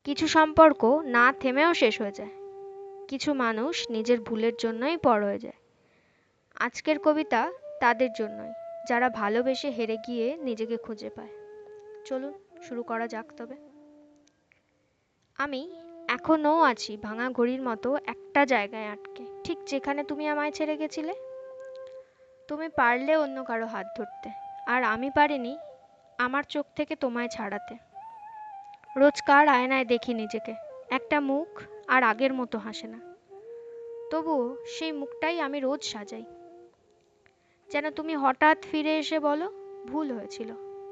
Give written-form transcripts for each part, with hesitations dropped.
কিছু সম্পর্ক না থেমেও শেষ হয়ে যায়। কিছু মানুষ নিজের ভুলের জন্যই পর হয়ে যায়। আজকের কবিতা তাদের জন্যই, যারা ভালোবেসে হেরে গিয়ে নিজেকে খুঁজে পায়। চলুন শুরু করা যাক তবে। আমি এখনও আছি ভাঙা ঘড়ির মতো একটা জায়গায় আটকে, ঠিক যেখানে তুমি আমায় ছেড়ে গেছিলে। তুমি পারলে অন্য কারো হাত ধরতে, আর আমি পারিনি আমার চোখ থেকে তোমায় ছাড়াতে। রোজকার আয়নায় দেখি নিজেকে, একটা মুখ আর আগের মতো হাসে না। তবুও সেই মুখটাই আমি রোজ সাজাই, যেন তুমি হঠাৎ ফিরে এসে বলো ভুল হয়েছিল,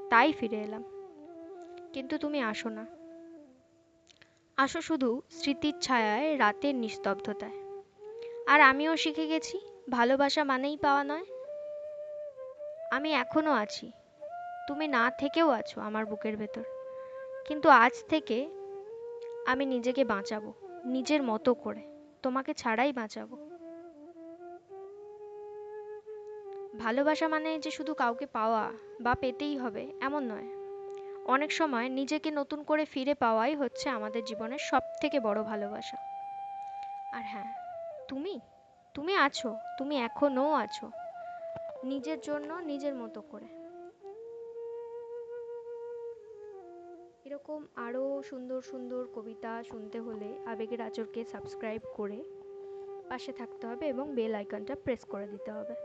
তাই ফিরে এলাম। কিন্তু তুমি আসো না। আসো শুধু স্মৃতির ছায়ায়, রাতের নিস্তব্ধতায়। আর আমিও শিখে গেছি ভালোবাসা মানেই পাওয়া নয়। আমি এখনো আছি, তুমি না থেকেও আছো আমার বুকের ভেতর। কিন্তু আজ থেকে আমি নিজেকে বাঁচাবো, নিজের মতো করে, তোমাকে ছাড়াই বাঁচাবো। ভালোবাসা মানে যে শুধু কাউকে পাওয়া বা পেতেই হবে এমন নয়। অনেক সময় নিজেকে নতুন করে ফিরে পাওয়াই হচ্ছে আমাদের জীবনের সব থেকে বড় ভালোবাসা। আর হ্যাঁ, তুমি তুমি আছো, তুমি এখনো আছো, নিজের জন্য নিজের মতো করে। এরকম আরও সুন্দর সুন্দর কবিতা শুনতে হলে আবেগের আঁচড়কে সাবস্ক্রাইব করে পাশে থাকতে হবে এবং বেল আইকনটা প্রেস করে দিতে হবে।